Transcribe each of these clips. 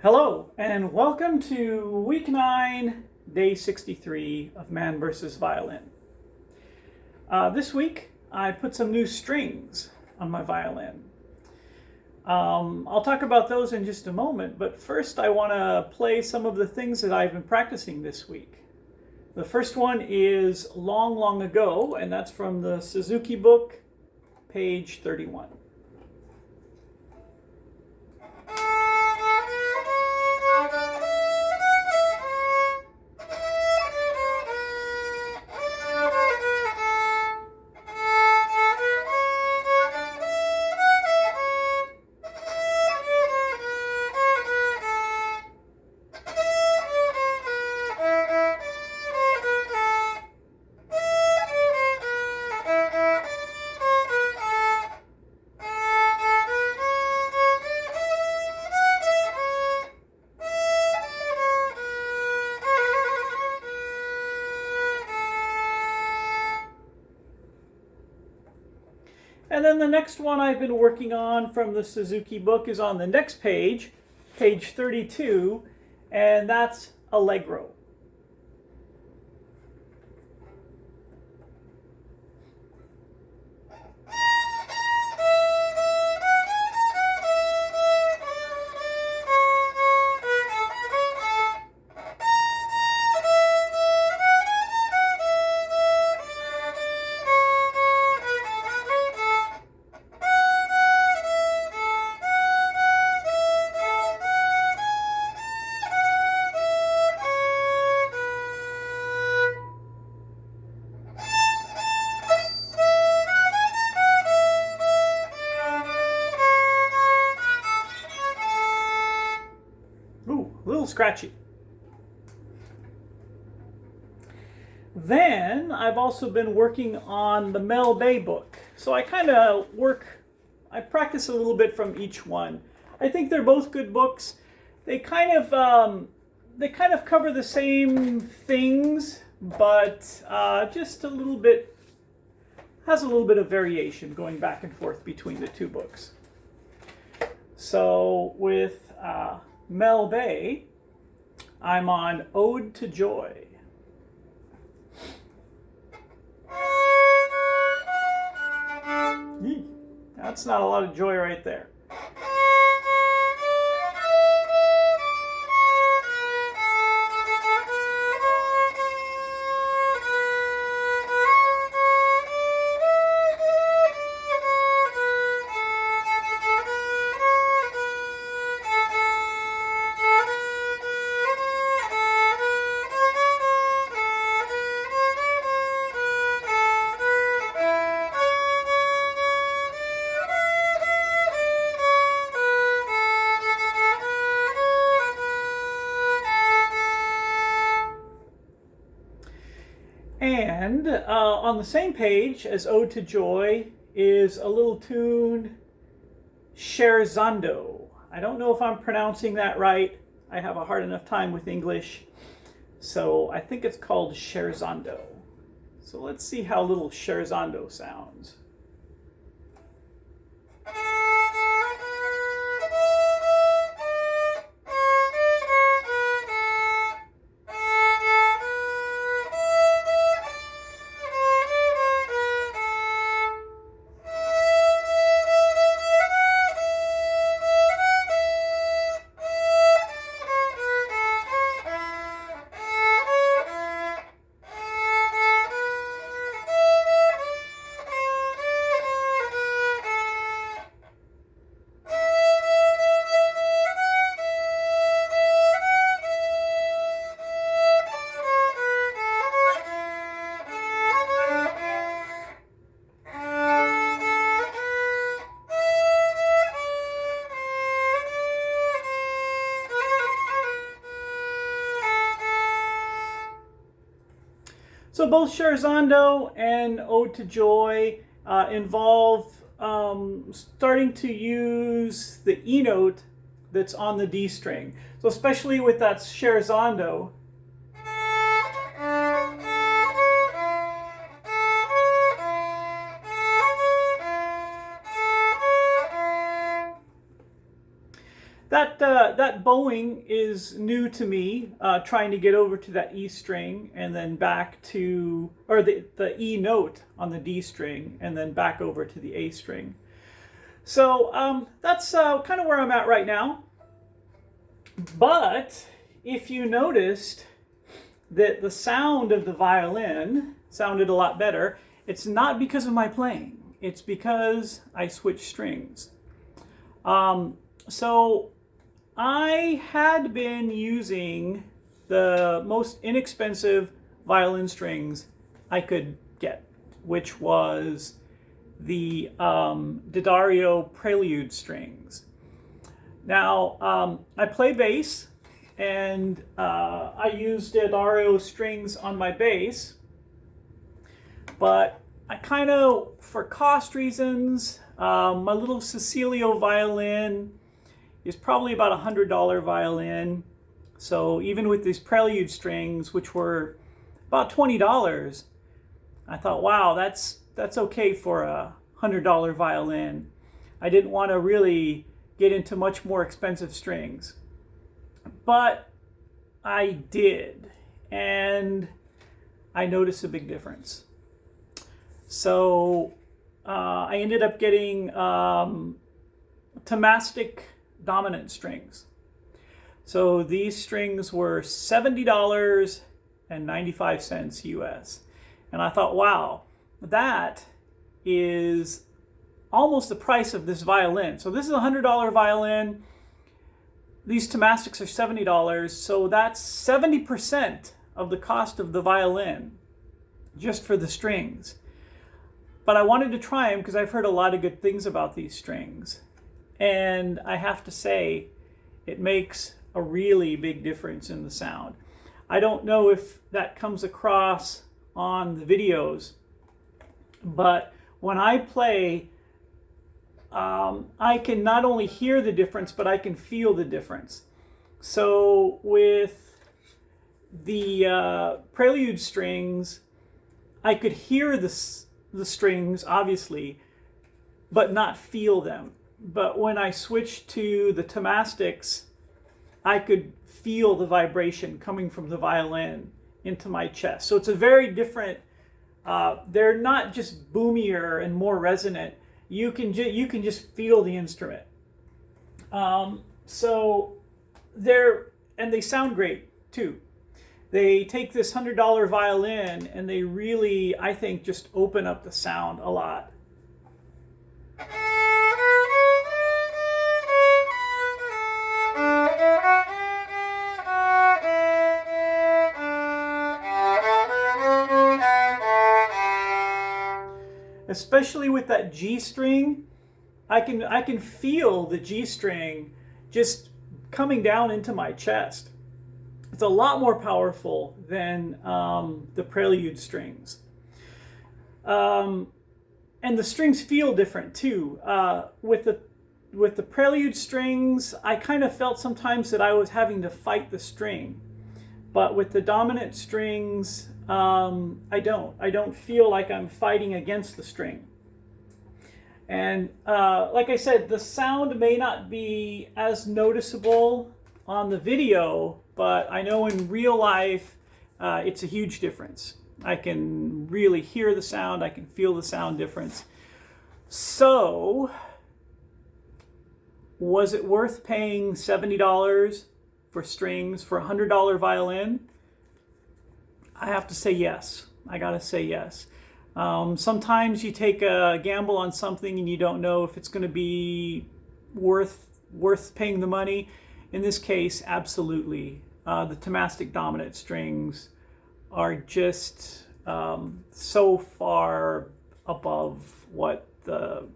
Hello, and welcome to week 9, day 63 of Man vs. Violin. This week, I put some new strings on my violin. I'll talk about those in just a moment, but first I want to play some of the things that I've been practicing this week. The first one is Long, Long Ago, and that's from the Suzuki book, page 31. And then the next one I've been working on from the Suzuki book is on the next page, page 32, and that's Allegro. Ooh, a little scratchy. Then I've also been working on the Mel Bay book. So I practice a little bit from each one. I think they're both good books. They kind of cover the same things, but just has a little bit of variation going back and forth between the two books. So with Mel Bay, I'm on Ode to Joy. That's not a lot of joy right there. And on the same page as Ode to Joy is a little tune, Scherzando. I don't know if I'm pronouncing that right. I have a hard enough time with English. So I think it's called Scherzando. So let's see how little Scherzando sounds. So both Scherzando and Ode to Joy involve starting to use the E note that's on the D string. So especially with that Scherzando, that bowing is new to me, trying to get over to that E string and then back to, or the E note on the D string and then back over to the A string. So that's kind of where I'm at right now. But if you noticed that the sound of the violin sounded a lot better, it's not because of my playing. It's because I switched strings. So I had been using the most inexpensive violin strings I could get, which was the D'Addario Prelude strings. Now, I play bass, and I used D'Addario strings on my bass, but I kind of, for cost reasons, my little Cecilio violin is probably about a $100 violin. So even with these Prelude strings, which were about $20, I thought, wow, that's okay for a $100 violin. I didn't want to really get into much more expensive strings, but I did, and I noticed a big difference. So I ended up getting Thomastik Dominant strings. So these strings were $70.95 US. And I thought, wow, that is almost the price of this violin. So this is a $100 violin. These Thomastiks are $70. So that's 70% of the cost of the violin just for the strings. But I wanted to try them because I've heard a lot of good things about these strings. And I have to say, it makes a really big difference in the sound. I don't know if that comes across on the videos, but when I play, I can not only hear the difference, but I can feel the difference. So with the Prelude strings, I could hear the strings, obviously, but not feel them. But when I switched to the Thomastiks, I could feel the vibration coming from the violin into my chest. So it's a very different, they're not just boomier and more resonant. You can just feel the instrument. So they sound great too. They take this $100 violin and they really, I think, just open up the sound a lot. Especially with that G string, I can feel the G string just coming down into my chest. It's a lot more powerful than the Prelude strings. And the strings feel different too. With the Prelude strings, I kind of felt sometimes that I was having to fight the string. But with the dominant strings, I don't feel like I'm fighting against the string. And like I said, the sound may not be as noticeable on the video, but I know in real life, it's a huge difference. I can really hear the sound. I can feel the sound difference. So, was it worth paying $70 for strings for a $100 violin? I have to say yes. I gotta say yes. Sometimes you take a gamble on something and you don't know if it's going to be worth paying the money. In this case, absolutely. The Thomastik Dominant strings are just so far above what the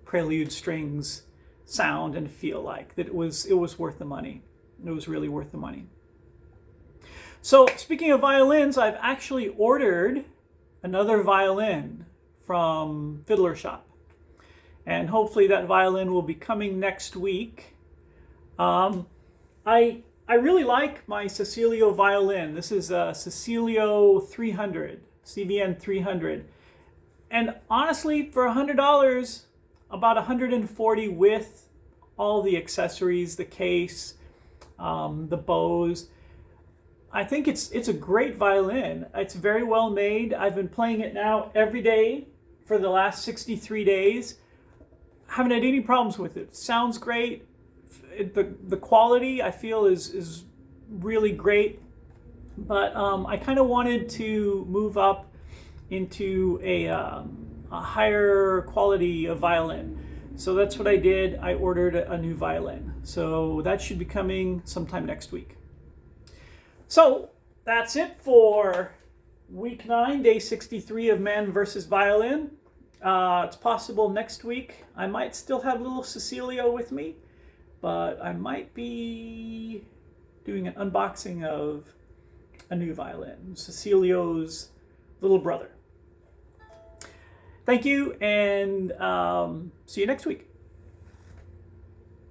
Prelude strings sound and feel like that it was worth the money. It was really worth the money. So speaking of violins, I've actually ordered another violin from Fiddler Shop, and hopefully that violin will be coming next week. I really like my Cecilio violin. This is a Cecilio 300, CVN 300, and honestly, for $100, about $140 with all the accessories, the case, the bows. I think it's a great violin. It's very well made. I've been playing it now every day for the last 63 days. Haven't had any problems with it. Sounds great. The quality I feel is really great. But I kind of wanted to move up into a higher quality of violin. So that's what I did. I ordered a new violin. So that should be coming sometime next week. So that's it for week 9, day 63 of Man versus Violin. It's possible next week I might still have little Cecilio with me, but I might be doing an unboxing of a new violin, Cecilio's little brother. Thank you, and see you next week.